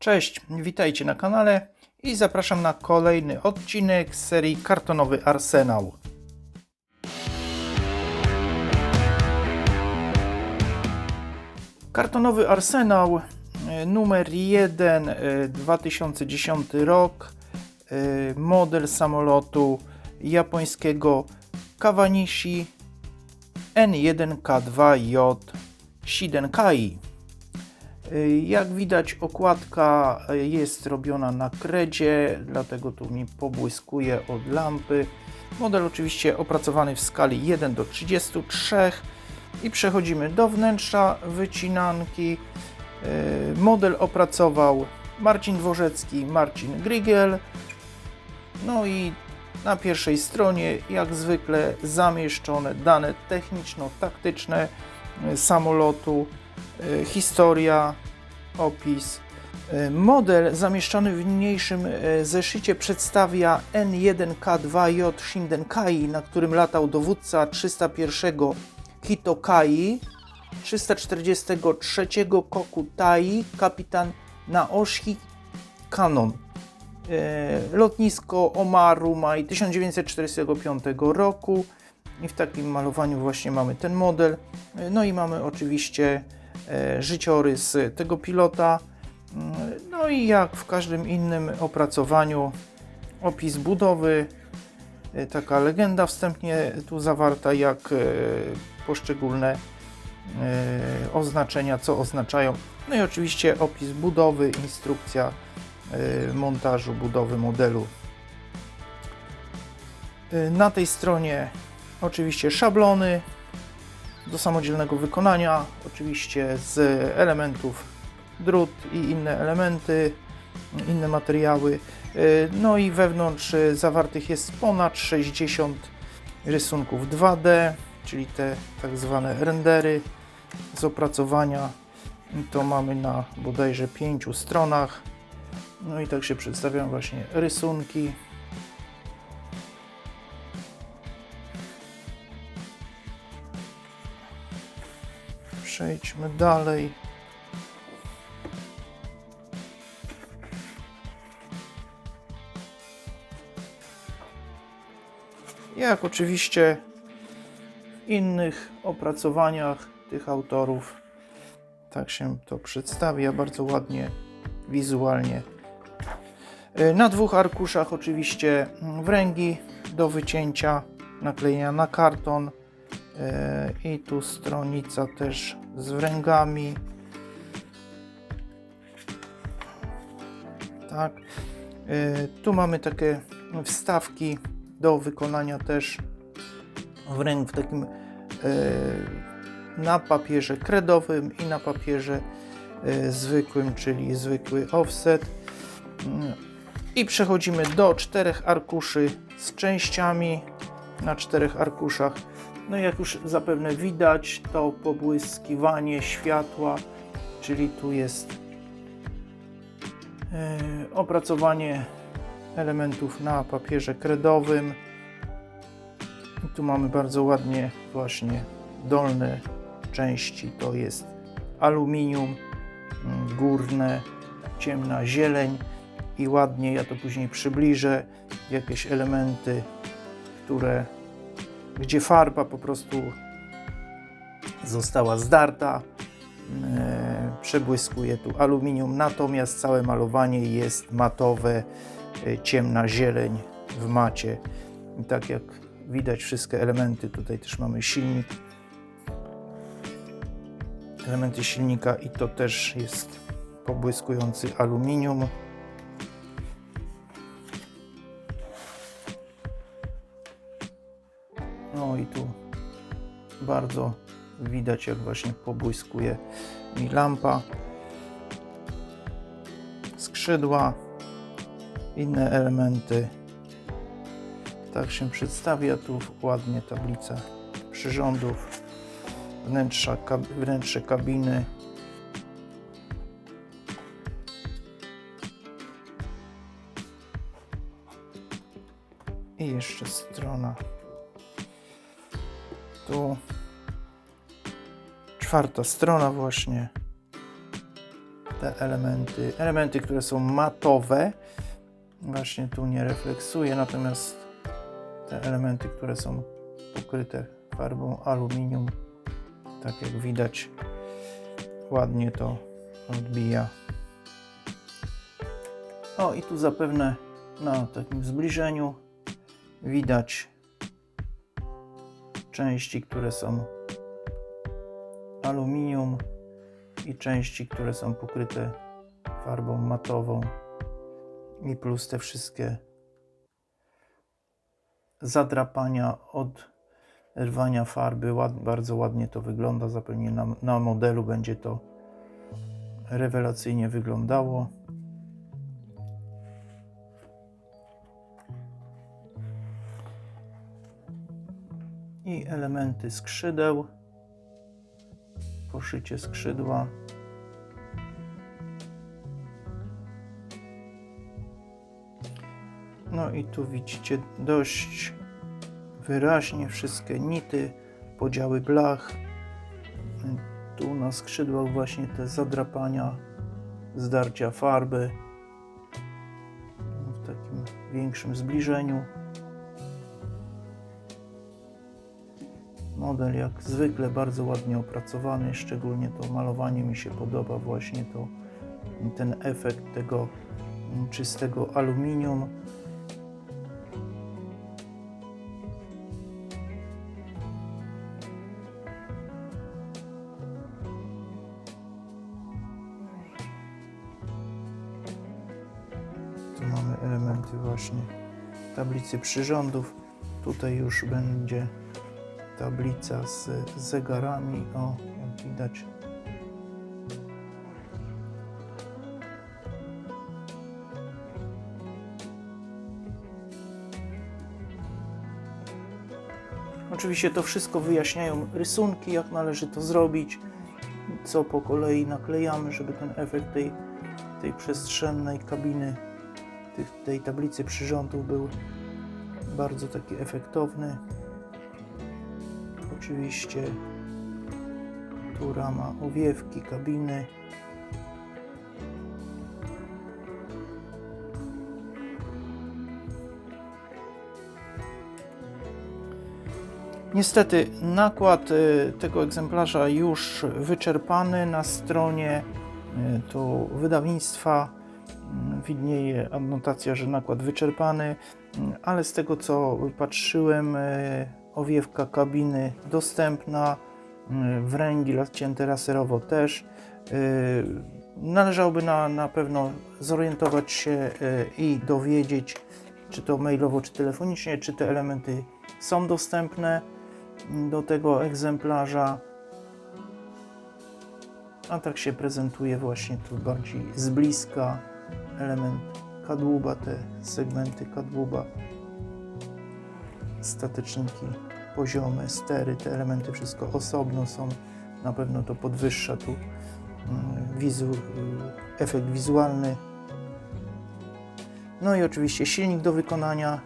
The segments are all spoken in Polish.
Cześć, witajcie na kanale i zapraszam na kolejny odcinek z serii Kartonowy Arsenał. Kartonowy Arsenał numer 1, 2010 rok, model samolotu japońskiego Kawanishi N1K2J Shidenkai. Jak widać, okładka jest robiona na kredzie, dlatego tu mi pobłyskuje od lampy. Model oczywiście opracowany w skali 1 do 33 i przechodzimy do wnętrza wycinanki. Model opracował Marcin Dworzecki, Marcin Grigel. No i na pierwszej stronie jak zwykle zamieszczone dane techniczno-taktyczne samolotu, historia, opis. Model zamieszczony w niniejszym zeszycie przedstawia N1K2J Shidenkai, na którym latał dowódca 301 Hitokai, 343 Kokutai, kapitan Naoshi Kanon. Lotnisko Omaru, maj 1945 roku. I w takim malowaniu właśnie mamy ten model. No i mamy oczywiście życiorys tego pilota. No i jak w każdym innym opracowaniu, opis budowy, taka legenda wstępnie tu zawarta, jak poszczególne oznaczenia, co oznaczają. No i oczywiście opis budowy, instrukcja montażu, budowy modelu. Na tej stronie oczywiście szablony do samodzielnego wykonania, oczywiście z elementów drut i inne elementy, inne materiały. No i wewnątrz zawartych jest ponad 60 rysunków 2D, czyli te tak zwane rendery z opracowania. To mamy na bodajże 5 stronach. No i tak się przedstawiają właśnie rysunki. Przejdźmy dalej. Jak oczywiście w innych opracowaniach tych autorów, tak się to przedstawia bardzo ładnie, wizualnie. Na 2 arkuszach oczywiście wręgi do wycięcia, naklejenia na karton. I tu stronica też z wręgami. Tak. Tu mamy takie wstawki do wykonania też wręg w takim na papierze kredowym i na papierze zwykłym, czyli zwykły offset. I przechodzimy do 4 arkuszy z częściami na 4 arkuszach. No i jak już zapewne widać, to pobłyskiwanie światła, czyli tu jest opracowanie elementów na papierze kredowym. I tu mamy bardzo ładnie właśnie dolne części, to jest aluminium, górne ciemna zieleń i ładnie, ja to później przybliżę, jakieś elementy, gdzie farba po prostu została zdarta, przebłyskuje tu aluminium, natomiast całe malowanie jest matowe, ciemna zieleń w macie. I tak jak widać, wszystkie elementy, tutaj też mamy silnik, elementy silnika i to też jest pobłyskujący aluminium. No i tu bardzo widać, jak właśnie pobłyskuje mi lampa, skrzydła, inne elementy. Tak się przedstawia tu ładnie tablica przyrządów, wnętrze kabiny. I jeszcze strona. Tu 4. strona właśnie. te elementy, które są matowe, właśnie tu nie refleksuje, natomiast te elementy, które są pokryte farbą aluminium, tak jak widać, ładnie to odbija. O, i tu zapewne na takim zbliżeniu widać części, które są aluminium i części, które są pokryte farbą matową, i plus te wszystkie zadrapania od rwania farby. Bardzo ładnie to wygląda. Zapewne na modelu będzie to rewelacyjnie wyglądało. I elementy skrzydeł, poszycie skrzydła. No i tu widzicie dość wyraźnie wszystkie nity, podziały blach. Tu na skrzydłach właśnie te zadrapania, zdarcia farby w takim większym zbliżeniu. Model jak zwykle bardzo ładnie opracowany, szczególnie to malowanie mi się podoba, właśnie ten efekt tego czystego aluminium. Tu mamy elementy właśnie tablicy przyrządów. Tutaj już będzie tablica z zegarami, o, jak widać. Oczywiście to wszystko wyjaśniają rysunki, jak należy to zrobić, co po kolei naklejamy, żeby ten efekt tej przestrzennej kabiny, tej tablicy przyrządów był bardzo taki efektowny. Oczywiście tu rama owiewki kabiny. Niestety nakład tego egzemplarza już wyczerpany. Na stronie tu wydawnictwa widnieje adnotacja, że nakład wyczerpany, ale z tego co patrzyłem, owiewka kabiny dostępna, wręgi cięte laserowo też. Należałoby na pewno zorientować się i dowiedzieć, czy to mailowo, czy telefonicznie, czy te elementy są dostępne do tego egzemplarza. A tak się prezentuje właśnie tu bardziej z bliska element kadłuba, te segmenty kadłuba, stateczniki poziome, stery, te elementy wszystko osobno są. Na pewno to podwyższa tu efekt wizualny. No i oczywiście silnik do wykonania,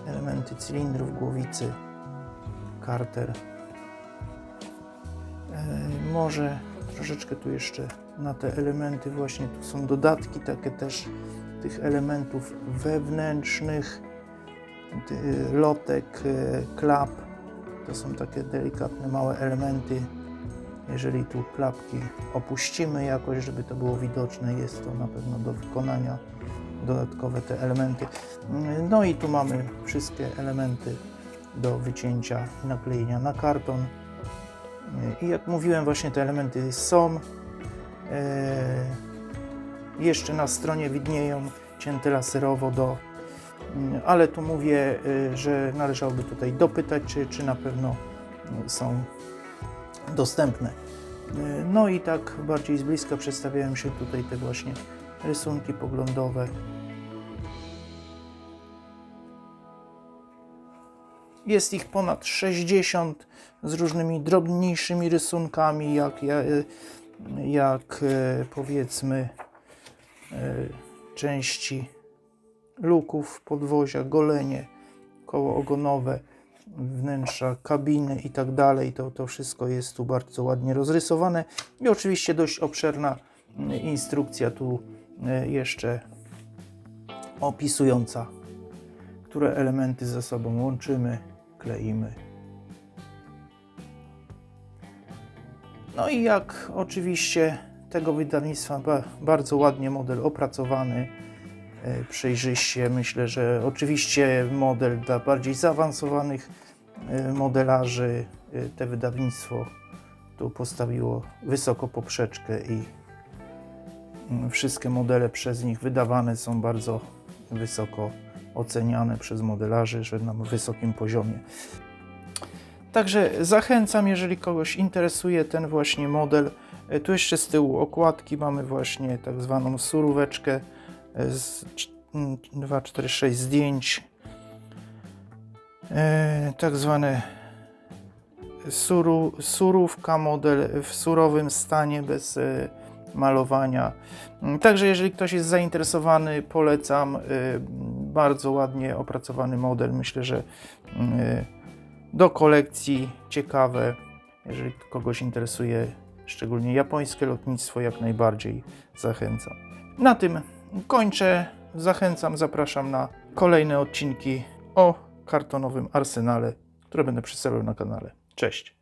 elementy cylindrów, głowicy, karter. Może troszeczkę tu jeszcze na te elementy, właśnie tu są dodatki takie też tych elementów wewnętrznych, lotek, klap. To są takie delikatne, małe elementy. Jeżeli tu klapki opuścimy jakoś, żeby to było widoczne, jest to na pewno do wykonania, dodatkowe te elementy. No i tu mamy wszystkie elementy do wycięcia i naklejenia na karton. I jak mówiłem, właśnie te elementy są. Jeszcze na stronie widnieją cięte laserowo ale tu mówię, że należałoby tutaj dopytać, czy na pewno są dostępne. No i tak bardziej z bliska przedstawiają się tutaj te właśnie rysunki poglądowe. Jest ich ponad 60 z różnymi drobniejszymi rysunkami, jak powiedzmy części luków podwozia, golenie, koło ogonowe, wnętrza kabiny i tak dalej. To wszystko jest tu bardzo ładnie rozrysowane i oczywiście dość obszerna instrukcja tu jeszcze opisująca, które elementy ze sobą łączymy, kleimy. No i jak oczywiście tego wydawnictwa bardzo ładnie model opracowany, przejrzyście. Myślę, że oczywiście model dla bardziej zaawansowanych modelarzy. Te wydawnictwo tu postawiło wysoko poprzeczkę i wszystkie modele przez nich wydawane są bardzo wysoko oceniane przez modelarzy, że na wysokim poziomie. Także zachęcam, jeżeli kogoś interesuje ten właśnie model. Tu jeszcze z tyłu okładki mamy właśnie tak zwaną suróweczkę z 246 zdjęć. Tak zwane surówka, model w surowym stanie, bez malowania. Także jeżeli ktoś jest zainteresowany, polecam. Bardzo ładnie opracowany model. Myślę, że do kolekcji ciekawe. Jeżeli kogoś interesuje szczególnie japońskie lotnictwo, jak najbardziej zachęcam. Na tym kończę. Zachęcam, zapraszam na kolejne odcinki o kartonowym arsenale, które będę przedstawiał na kanale. Cześć!